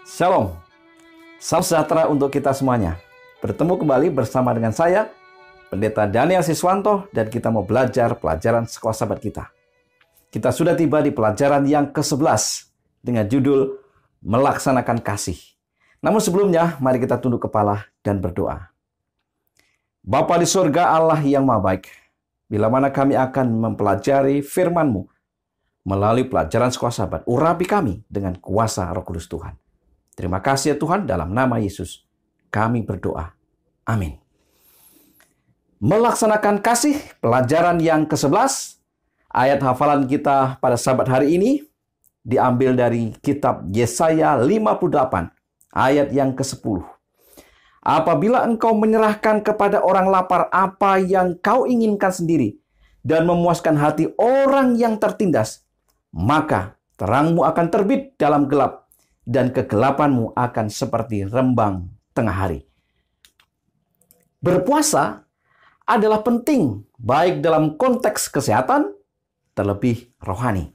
Shalom, salam sejahtera untuk kita semuanya. Bertemu kembali bersama dengan saya, Pendeta Daniel Siswanto, dan kita mau belajar pelajaran sekolah sahabat kita. Kita sudah tiba di pelajaran yang ke-11 dengan judul Melaksanakan Kasih. Namun sebelumnya, mari kita tunduk kepala dan berdoa. Bapa di surga, Allah yang Maha Baik, bila mana kami akan mempelajari firman-Mu melalui pelajaran sekolah sahabat, urapi kami dengan kuasa Roh Kudus Tuhan. Terima kasih ya Tuhan, dalam nama Yesus kami berdoa. Amin. Melaksanakan kasih, pelajaran yang ke-11. Ayat hafalan kita pada sahabat hari ini diambil dari kitab Yesaya 58, ayat yang ke-10. Apabila engkau menyerahkan kepada orang lapar apa yang kau inginkan sendiri dan memuaskan hati orang yang tertindas, maka terangmu akan terbit dalam gelap, dan kegelapanmu akan seperti rembang tengah hari. Berpuasa adalah penting, baik dalam konteks kesehatan, terlebih rohani.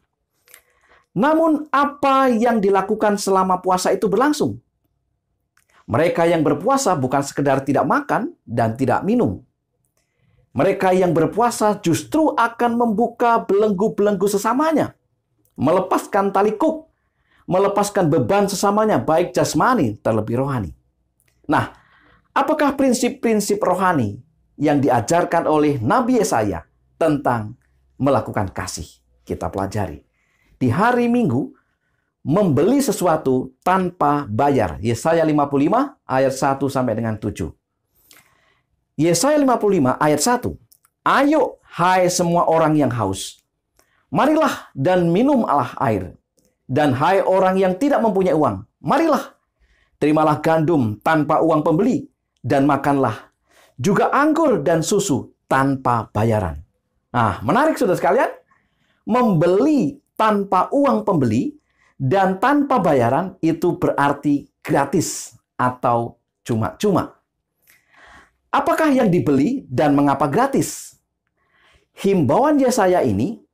Namun, apa yang dilakukan selama puasa itu berlangsung? Mereka yang berpuasa bukan sekedar tidak makan dan tidak minum. Mereka yang berpuasa justru akan membuka belenggu-belenggu sesamanya, melepaskan tali kuk, melepaskan beban sesamanya, baik jasmani terlebih rohani. Nah, apakah prinsip-prinsip rohani yang diajarkan oleh Nabi Yesaya tentang melakukan kasih? Kita pelajari. Di hari Minggu, membeli sesuatu tanpa bayar. Yesaya 55 ayat 1 sampai dengan 7. Yesaya 55 ayat 1. Ayo, hai semua orang yang haus, marilah dan minumlah air. Dan hai orang yang tidak mempunyai uang, marilah, terimalah gandum tanpa uang pembeli, dan makanlah juga anggur dan susu tanpa bayaran. Nah, menarik saudara sekalian, membeli tanpa uang pembeli dan tanpa bayaran itu berarti gratis atau cuma-cuma. Apakah yang dibeli dan mengapa gratis? Himbauan Yesaya ini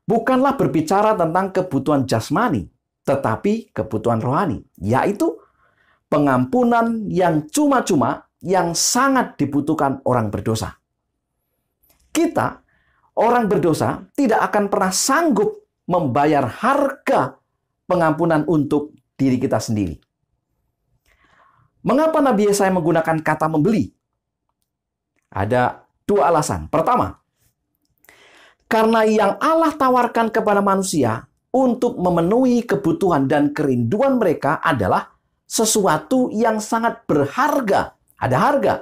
bukanlah berbicara tentang kebutuhan jasmani, tetapi kebutuhan rohani, yaitu pengampunan yang cuma-cuma yang sangat dibutuhkan orang berdosa. Kita, orang berdosa, tidak akan pernah sanggup membayar harga pengampunan untuk diri kita sendiri. Mengapa Nabi Yesaya menggunakan kata membeli? Ada dua alasan. Pertama, karena yang Allah tawarkan kepada manusia untuk memenuhi kebutuhan dan kerinduan mereka adalah sesuatu yang sangat berharga. Ada harga.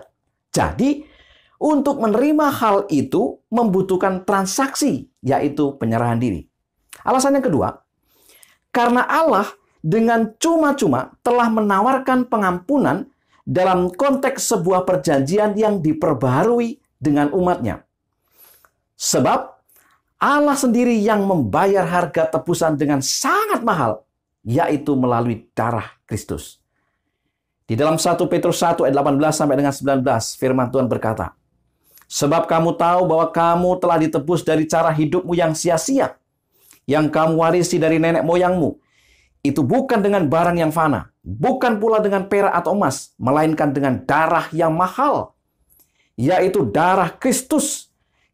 Jadi, untuk menerima hal itu membutuhkan transaksi, yaitu penyerahan diri. Alasan yang kedua, karena Allah dengan cuma-cuma telah menawarkan pengampunan dalam konteks sebuah perjanjian yang diperbaharui dengan umatnya. Sebab Allah sendiri yang membayar harga tebusan dengan sangat mahal, yaitu melalui darah Kristus. Di dalam 1 Petrus 1 ayat 18 sampai dengan 19, firman Tuhan berkata, sebab kamu tahu bahwa kamu telah ditebus dari cara hidupmu yang sia-sia, yang kamu warisi dari nenek moyangmu. Itu bukan dengan barang yang fana, bukan pula dengan perak atau emas, melainkan dengan darah yang mahal, yaitu darah Kristus,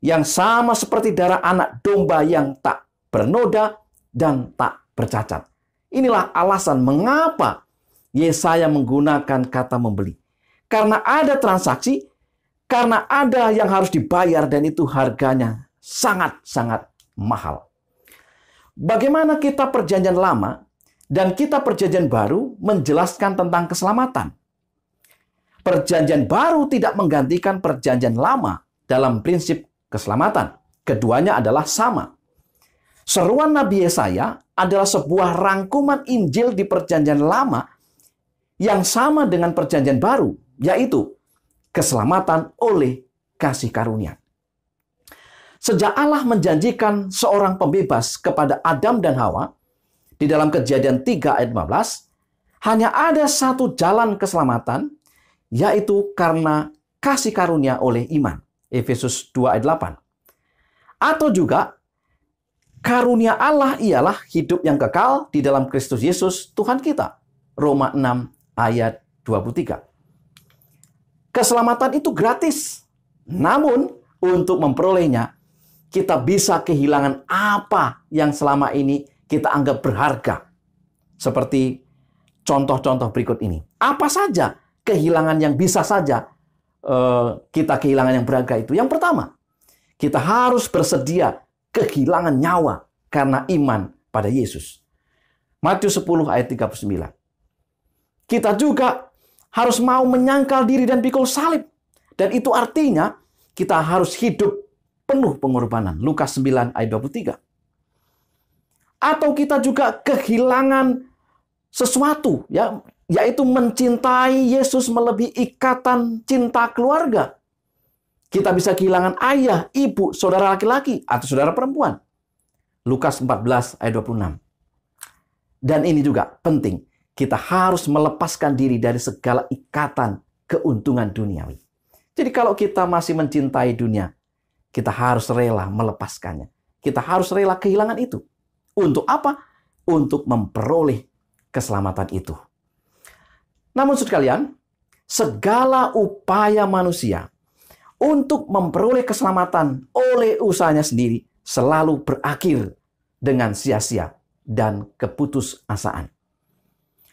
yang sama seperti darah anak domba yang tak bernoda dan tak bercacat. Inilah alasan mengapa Yesaya menggunakan kata membeli. Karena ada transaksi, karena ada yang harus dibayar dan itu harganya sangat-sangat mahal. Bagaimana kita perjanjian lama dan kita perjanjian baru menjelaskan tentang keselamatan? Perjanjian baru tidak menggantikan perjanjian lama dalam prinsip keselamatan. Keduanya adalah sama. Seruan Nabi Yesaya adalah sebuah rangkuman Injil di perjanjian lama yang sama dengan perjanjian baru, yaitu keselamatan oleh kasih karunia. Sejak Allah menjanjikan seorang pembebas kepada Adam dan Hawa, di dalam Kejadian 3 ayat 15, hanya ada satu jalan keselamatan, yaitu karena kasih karunia oleh iman. Efesus 2 ayat 8. Atau juga, karunia Allah ialah hidup yang kekal di dalam Kristus Yesus Tuhan kita. Roma 6 ayat 23. Keselamatan itu gratis. Namun, untuk memperolehnya, kita bisa kehilangan apa yang selama ini kita anggap berharga. Seperti contoh-contoh berikut ini. Apa saja kehilangan yang bisa saja kita kehilangan yang berharga itu? Yang pertama, kita harus bersedia kehilangan nyawa karena iman pada Yesus. Matius 10 ayat 39. Kita juga harus mau menyangkal diri dan pikul salib. Dan itu artinya kita harus hidup penuh pengorbanan. Lukas 9 ayat 23. Atau kita juga kehilangan sesuatu, ya, yaitu mencintai Yesus melebihi ikatan cinta keluarga. Kita bisa kehilangan ayah, ibu, saudara laki-laki, atau saudara perempuan. Lukas 14 ayat 26. Dan ini juga penting. Kita harus melepaskan diri dari segala ikatan keuntungan duniawi. Jadi kalau kita masih mencintai dunia, kita harus rela melepaskannya. Kita harus rela kehilangan itu. Untuk apa? Untuk memperoleh keselamatan itu. Namun saudara sekalian, segala upaya manusia untuk memperoleh keselamatan oleh usahanya sendiri selalu berakhir dengan sia-sia dan keputusasaan.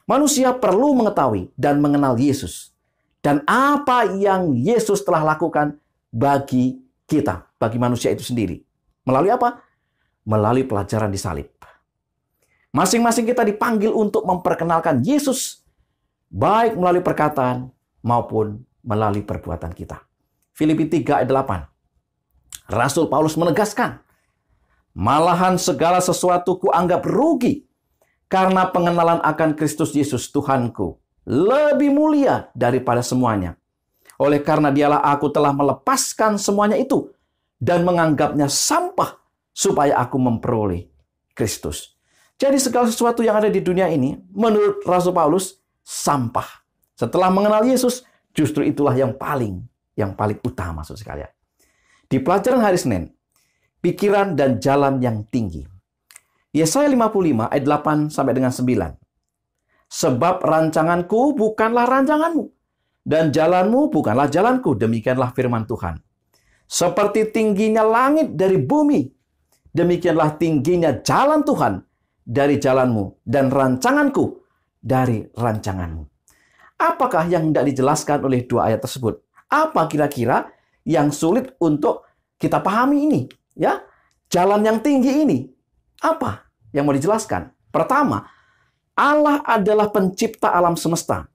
Manusia perlu mengetahui dan mengenal Yesus dan apa yang Yesus telah lakukan bagi kita, bagi manusia itu sendiri. Melalui apa? Melalui pelajaran di salib. Masing-masing kita dipanggil untuk memperkenalkan Yesus, baik melalui perkataan maupun melalui perbuatan kita. Filipi 3 ayat 8. Rasul Paulus menegaskan, malahan segala sesuatu kuanggap rugi, karena pengenalan akan Kristus Yesus Tuhanku lebih mulia daripada semuanya. Oleh karena dialah aku telah melepaskan semuanya itu dan menganggapnya sampah supaya aku memperoleh Kristus. Jadi segala sesuatu yang ada di dunia ini menurut Rasul Paulus sampah. Setelah mengenal Yesus, justru itulah yang paling utama, saudara sekalian. Di pelajaran hari Senin, pikiran dan jalan yang tinggi. Yesaya 55 ayat 8 sampai dengan 9. Sebab rancanganku bukanlah rancanganmu, dan jalanmu bukanlah jalanku, demikianlah firman Tuhan. Seperti tingginya langit dari bumi, demikianlah tingginya jalan Tuhan dari jalanmu, dan rancanganku dari rancanganmu. Apakah yang tidak dijelaskan oleh dua ayat tersebut? Apa kira-kira yang sulit untuk kita pahami ini? Ya, jalan yang tinggi ini. Apa yang mau dijelaskan? Pertama, Allah adalah pencipta alam semesta.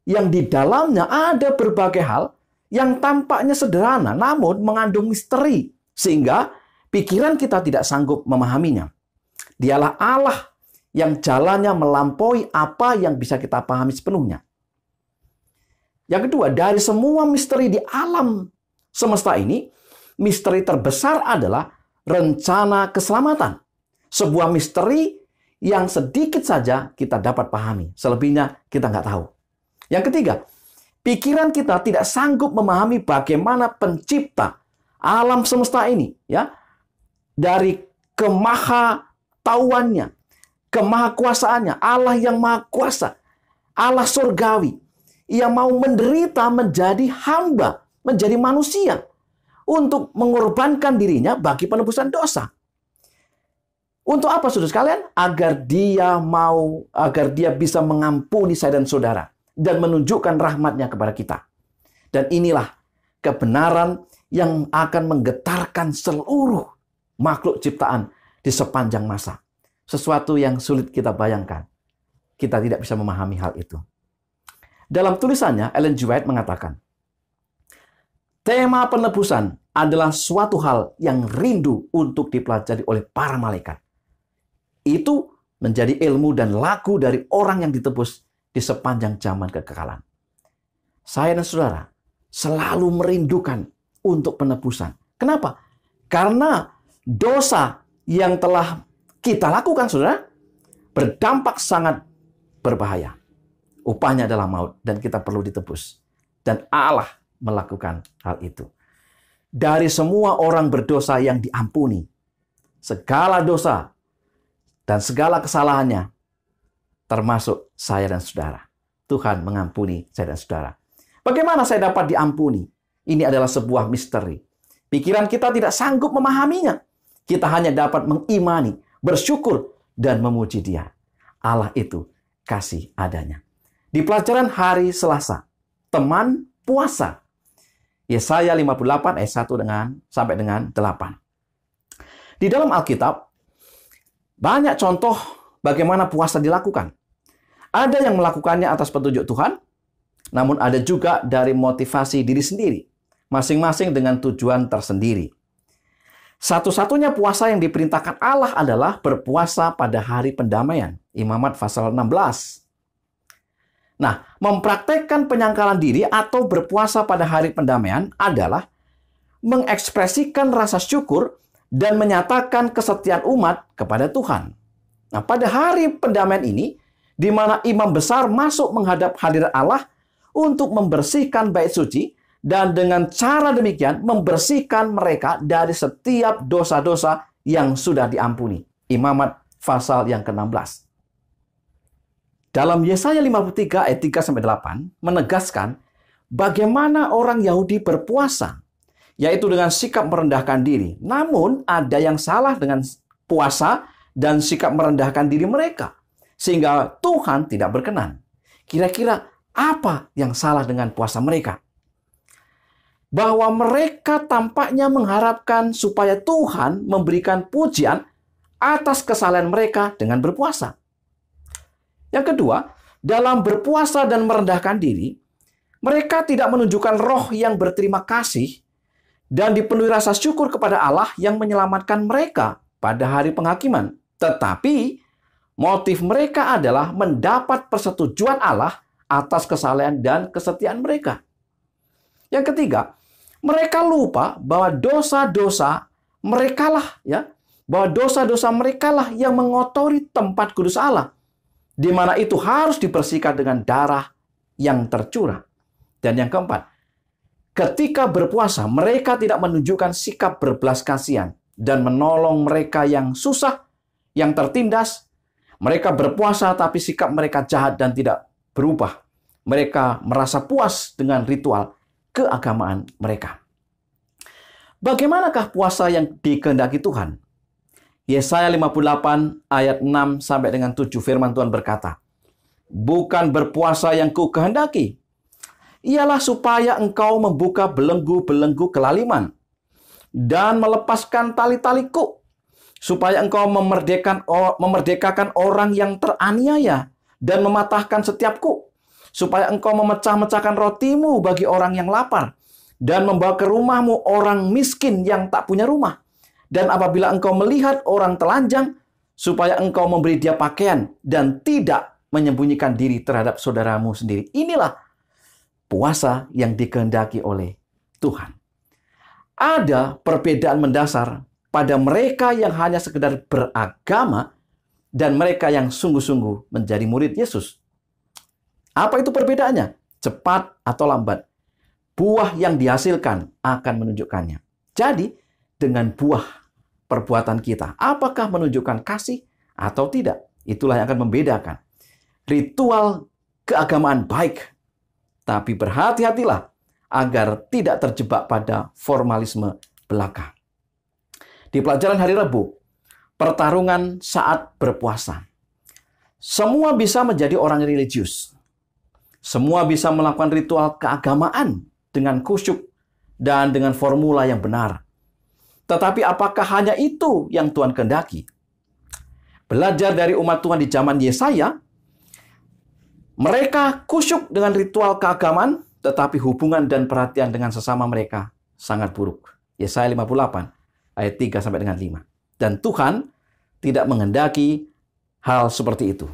Yang di dalamnya ada berbagai hal yang tampaknya sederhana, namun mengandung misteri. Sehingga pikiran kita tidak sanggup memahaminya. Dialah Allah yang jalannya melampaui apa yang bisa kita pahami sepenuhnya. Yang kedua, dari semua misteri di alam semesta ini, misteri terbesar adalah rencana keselamatan. Sebuah misteri yang sedikit saja kita dapat pahami. Selebihnya kita nggak tahu. Yang ketiga, pikiran kita tidak sanggup memahami bagaimana pencipta alam semesta ini, ya, dari kemahatauannya, kemahakuasaannya, Allah yang maha kuasa, Allah surgawi, yang mau menderita menjadi hamba, menjadi manusia, untuk mengorbankan dirinya bagi penebusan dosa. Untuk apa, saudara sekalian? Agar dia bisa mengampuni saya dan saudara dan menunjukkan rahmat-Nya kepada kita. Dan inilah kebenaran yang akan menggetarkan seluruh makhluk ciptaan di sepanjang masa. Sesuatu yang sulit kita bayangkan. Kita tidak bisa memahami hal itu. Dalam tulisannya, Ellen G. White mengatakan, tema penebusan adalah suatu hal yang rindu untuk dipelajari oleh para malaikat. Itu menjadi ilmu dan laku dari orang yang ditebus di sepanjang zaman kekekalan. Saya dan saudara selalu merindukan untuk penebusan. Kenapa? Karena dosa yang telah kita lakukan, saudara, berdampak sangat berbahaya. Upahnya adalah maut dan kita perlu ditebus. Dan Allah melakukan hal itu. Dari semua orang berdosa yang diampuni, segala dosa dan segala kesalahannya termasuk saya dan saudara. Tuhan mengampuni saya dan saudara. Bagaimana saya dapat diampuni? Ini adalah sebuah misteri. Pikiran kita tidak sanggup memahaminya. Kita hanya dapat mengimani, bersyukur, dan memuji Dia. Allah itu kasih adanya. Di pelajaran hari Selasa, teman puasa. Yesaya 58 ayat 1 sampai dengan 8. Di dalam Alkitab, banyak contoh bagaimana puasa dilakukan. Ada yang melakukannya atas petunjuk Tuhan, namun ada juga dari motivasi diri sendiri, masing-masing dengan tujuan tersendiri. Satu-satunya puasa yang diperintahkan Allah adalah berpuasa pada hari pendamaian. Imamat pasal 16. Nah, mempraktekkan penyangkalan diri atau berpuasa pada hari pendamaian adalah mengekspresikan rasa syukur dan menyatakan kesetiaan umat kepada Tuhan. Nah, pada hari pendamaian ini, di mana imam besar masuk menghadap hadirat Allah untuk membersihkan bait suci, dan dengan cara demikian membersihkan mereka dari setiap dosa-dosa yang sudah diampuni. Imamat pasal yang ke-16. Dalam Yesaya 53 ayat 3-8 menegaskan bagaimana orang Yahudi berpuasa, yaitu dengan sikap merendahkan diri. Namun ada yang salah dengan puasa dan sikap merendahkan diri mereka, sehingga Tuhan tidak berkenan. Kira-kira apa yang salah dengan puasa mereka? Bahwa mereka tampaknya mengharapkan supaya Tuhan memberikan pujian atas kesalahan mereka dengan berpuasa. Yang kedua, dalam berpuasa dan merendahkan diri, mereka tidak menunjukkan roh yang berterima kasih dan dipenuhi rasa syukur kepada Allah yang menyelamatkan mereka pada hari penghakiman. Tetapi, motif mereka adalah mendapat persetujuan Allah atas kesalahan dan kesetiaan mereka. Yang ketiga, mereka lupa bahwa dosa-dosa merekalah yang mengotori tempat kudus Allah, di mana itu harus dibersihkan dengan darah yang tercurah. Dan yang keempat, ketika berpuasa, mereka tidak menunjukkan sikap berbelas kasihan dan menolong mereka yang susah, yang tertindas. Mereka berpuasa tapi sikap mereka jahat dan tidak berubah. Mereka merasa puas dengan ritual keagamaan mereka. Bagaimanakah puasa yang dikehendaki Tuhan? Yesaya 58 ayat 6 sampai dengan 7 firman Tuhan berkata, "Bukan berpuasa yang kukehendaki, ialah supaya engkau membuka belenggu-belenggu kelaliman dan melepaskan tali-taliku, supaya engkau memerdekakan orang yang teraniaya dan mematahkan setiap kuk, supaya engkau memecah-mecahkan rotimu bagi orang yang lapar dan membawa ke rumahmu orang miskin yang tak punya rumah. Dan apabila engkau melihat orang telanjang, supaya engkau memberi dia pakaian dan tidak menyembunyikan diri terhadap saudaramu sendiri." Inilah puasa yang dikehendaki oleh Tuhan. Ada perbedaan mendasar pada mereka yang hanya sekedar beragama dan mereka yang sungguh-sungguh menjadi murid Yesus. Apa itu perbedaannya? Cepat atau lambat, buah yang dihasilkan akan menunjukkannya. Jadi, dengan buah perbuatan kita, apakah menunjukkan kasih atau tidak? Itulah yang akan membedakan. Ritual keagamaan baik, tapi berhati-hatilah agar tidak terjebak pada formalisme belaka. Di pelajaran hari Rabu, pertarungan saat berpuasa. Semua bisa menjadi orang religius. Semua bisa melakukan ritual keagamaan dengan khusyuk dan dengan formula yang benar. Tetapi apakah hanya itu yang Tuhan kehendaki? Belajar dari umat Tuhan di zaman Yesaya, mereka khusyuk dengan ritual keagamaan, tetapi hubungan dan perhatian dengan sesama mereka sangat buruk. Yesaya 58 ayat 3 sampai dengan 5. Dan Tuhan tidak menghendaki hal seperti itu.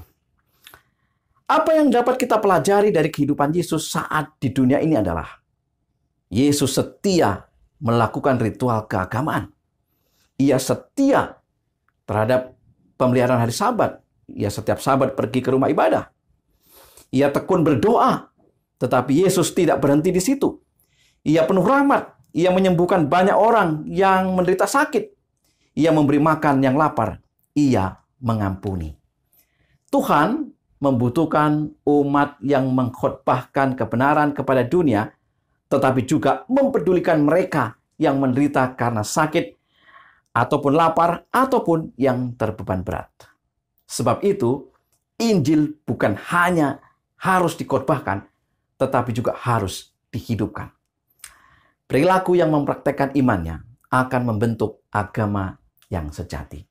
Apa yang dapat kita pelajari dari kehidupan Yesus saat di dunia ini adalah Yesus setia melakukan ritual keagamaan. Ia setia terhadap pemeliharaan hari Sabat. Ia setiap Sabat pergi ke rumah ibadah. Ia tekun berdoa, tetapi Yesus tidak berhenti di situ. Ia penuh rahmat. Ia menyembuhkan banyak orang yang menderita sakit. Ia memberi makan yang lapar. Ia mengampuni. Tuhan membutuhkan umat yang mengkhotbahkan kebenaran kepada dunia, tetapi juga mempedulikan mereka yang menderita karena sakit, ataupun lapar, ataupun yang terbeban berat. Sebab itu, Injil bukan hanya harus dikhotbahkan, tetapi juga harus dihidupkan. Perilaku yang mempraktekkan imannya akan membentuk agama yang sejati.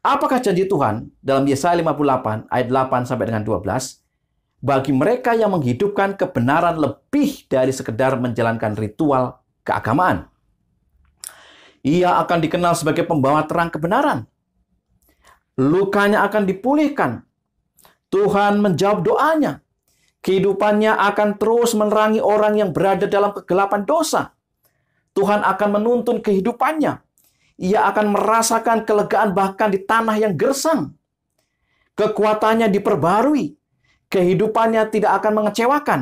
Apakah janji Tuhan dalam Yesaya 58 ayat 8 sampai dengan 12? Bagi mereka yang menghidupkan kebenaran lebih dari sekedar menjalankan ritual keagamaan. Ia akan dikenal sebagai pembawa terang kebenaran. Lukanya akan dipulihkan. Tuhan menjawab doanya. Kehidupannya akan terus menerangi orang yang berada dalam kegelapan dosa. Tuhan akan menuntun kehidupannya. Ia akan merasakan kelegaan bahkan di tanah yang gersang. Kekuatannya diperbarui. Kehidupannya tidak akan mengecewakan.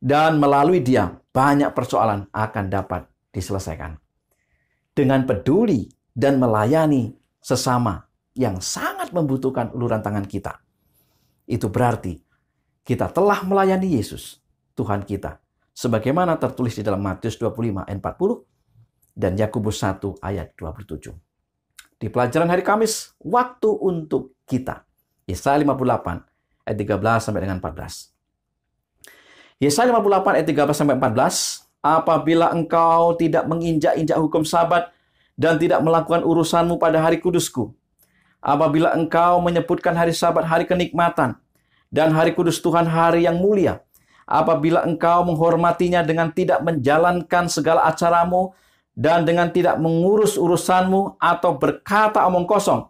Dan melalui dia, banyak persoalan akan dapat diselesaikan. Dengan peduli dan melayani sesama yang sangat membutuhkan uluran tangan kita. Itu berarti kita telah melayani Yesus, Tuhan kita. Sebagaimana tertulis di dalam Matius 25 ayat 40 dan Yakobus 1 ayat 27. Di pelajaran hari Kamis, waktu untuk kita. Yesaya 58 ayat 13 sampai dengan 14. Yesaya 58 ayat 13 sampai 14. Apabila engkau tidak menginjak-injak hukum Sabat dan tidak melakukan urusanmu pada hari kudusku. Apabila engkau menyebutkan hari Sabat hari kenikmatan dan hari kudus Tuhan hari yang mulia. Apabila engkau menghormatinya dengan tidak menjalankan segala acaramu dan dengan tidak mengurus urusanmu atau berkata omong kosong,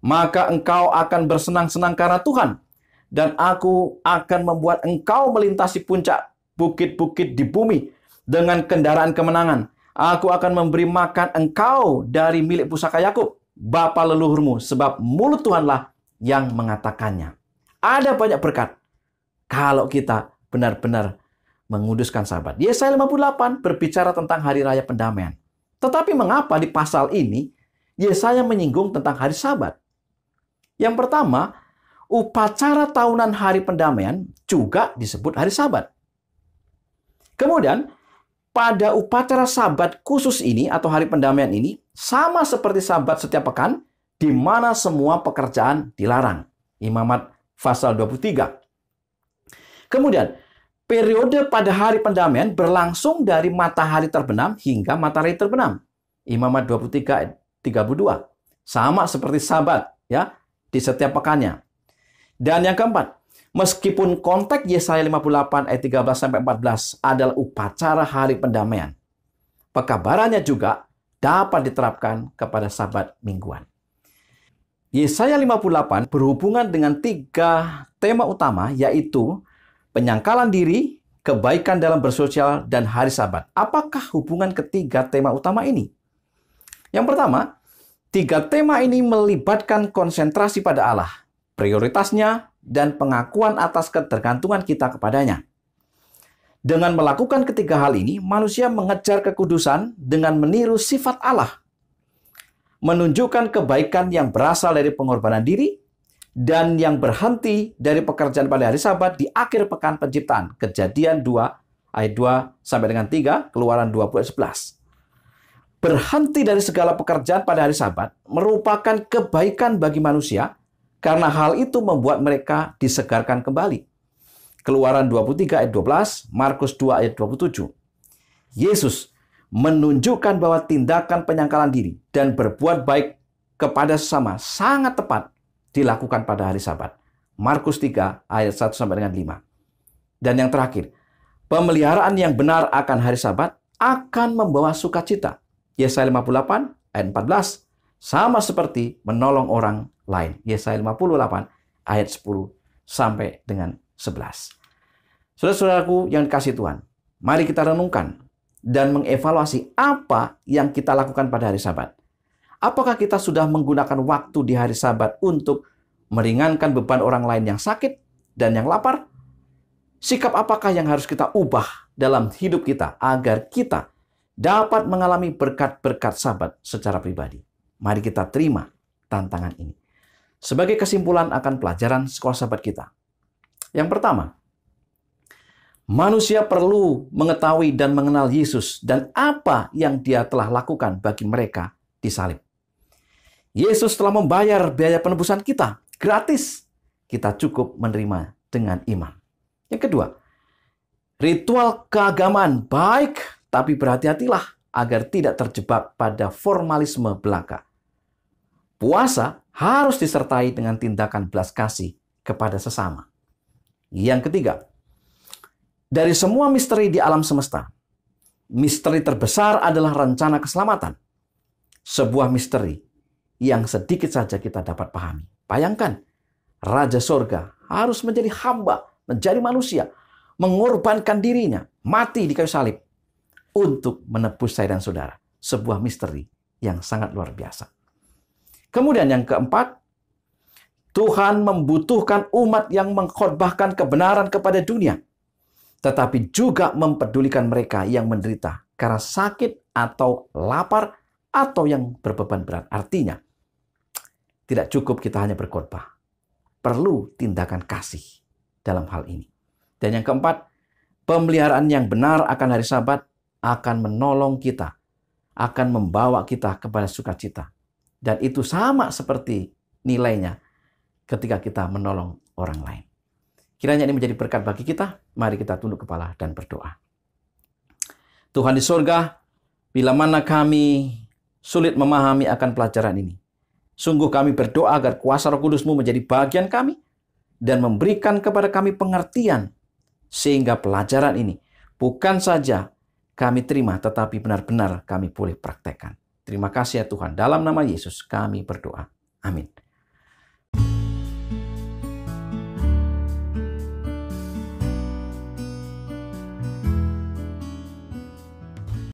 maka engkau akan bersenang-senang karena Tuhan, dan aku akan membuat engkau melintasi puncak bukit-bukit di bumi dengan kendaraan kemenangan. Aku akan memberi makan engkau dari milik pusaka Yakub, bapa leluhurmu, sebab mulut Tuhanlah yang mengatakannya. Ada banyak berkat kalau kita benar-benar menguduskan Sabat. Yesaya 58 berbicara tentang hari raya pendamaian. Tetapi mengapa di pasal ini Yesaya menyinggung tentang hari Sabat? Yang pertama, upacara tahunan hari pendamaian juga disebut hari Sabat. Kemudian, pada upacara Sabat khusus ini atau hari pendamaian ini sama seperti Sabat setiap pekan di mana semua pekerjaan dilarang. Imamat pasal 23. Kemudian, periode pada hari pendamaian berlangsung dari matahari terbenam hingga matahari terbenam. Imamat 23 ayat 32. Sama seperti Sabat ya di setiap pekannya. Dan yang keempat, meskipun konteks Yesaya 58 ayat 13 sampai 14 adalah upacara hari pendamaian, pekabarannya juga dapat diterapkan kepada Sabat mingguan. Yesaya 58 berhubungan dengan 3 tema utama, yaitu penyangkalan diri, kebaikan dalam bersosial, dan hari Sabat. Apakah hubungan ketiga tema utama ini? Yang pertama, 3 tema ini melibatkan konsentrasi pada Allah, prioritasnya, dan pengakuan atas ketergantungan kita kepadanya. Dengan melakukan ketiga hal ini, manusia mengejar kekudusan dengan meniru sifat Allah, menunjukkan kebaikan yang berasal dari pengorbanan diri, dan yang berhenti dari pekerjaan pada hari Sabat di akhir pekan penciptaan. Kejadian 2 ayat 2 sampai dengan 3, Keluaran 20 ayat 11. Berhenti dari segala pekerjaan pada hari Sabat merupakan kebaikan bagi manusia karena hal itu membuat mereka disegarkan kembali. Keluaran 23 ayat 12, Markus 2 ayat 27. Yesus menunjukkan bahwa tindakan penyangkalan diri dan berbuat baik kepada sesama sangat tepat dilakukan pada hari Sabat. Markus 3 ayat 1 sampai dengan 5. Dan yang terakhir, pemeliharaan yang benar akan hari Sabat akan membawa sukacita. Yesaya 58 ayat 14 sama seperti menolong orang lain. Yesaya 58 ayat 10 sampai dengan 11. Saudara-saudaraku yang dikasihi Tuhan, mari kita renungkan dan mengevaluasi apa yang kita lakukan pada hari Sabat. Apakah kita sudah menggunakan waktu di hari Sabat untuk meringankan beban orang lain yang sakit dan yang lapar? Sikap apakah yang harus kita ubah dalam hidup kita agar kita dapat mengalami berkat-berkat Sabat secara pribadi? Mari kita terima tantangan ini. Sebagai kesimpulan akan pelajaran sekolah sahabat kita. Yang pertama, manusia perlu mengetahui dan mengenal Yesus dan apa yang Dia telah lakukan bagi mereka di salib. Yesus telah membayar biaya penebusan kita gratis. Kita cukup menerima dengan iman. Yang kedua, ritual keagamaan baik, tapi berhati-hatilah agar tidak terjebak pada formalisme belaka. Puasa harus disertai dengan tindakan belas kasih kepada sesama. Yang ketiga, dari semua misteri di alam semesta, misteri terbesar adalah rencana keselamatan. Sebuah misteri yang sedikit saja kita dapat pahami. Bayangkan, Raja Sorga harus menjadi hamba, menjadi manusia, mengorbankan dirinya, mati di kayu salib untuk menebus saya dan saudara. Sebuah misteri yang sangat luar biasa. Kemudian yang keempat, Tuhan membutuhkan umat yang mengkhotbahkan kebenaran kepada dunia, tetapi juga mempedulikan mereka yang menderita karena sakit atau lapar atau yang berbeban berat. Artinya, tidak cukup kita hanya berkhotbah. Perlu tindakan kasih dalam hal ini. Dan yang keempat, pemeliharaan yang benar akan hari Sabat akan menolong kita, akan membawa kita kepada sukacita. Dan itu sama seperti nilainya ketika kita menolong orang lain. Kiranya ini menjadi berkat bagi kita. Mari kita tunduk kepala dan berdoa. Tuhan di sorga, bila mana kami sulit memahami akan pelajaran ini, sungguh kami berdoa agar kuasa Roh Kudus-Mu menjadi bagian kami dan memberikan kepada kami pengertian sehingga pelajaran ini bukan saja kami terima, tetapi benar-benar kami boleh praktekkan. Terima kasih ya Tuhan. Dalam nama Yesus kami berdoa. Amin.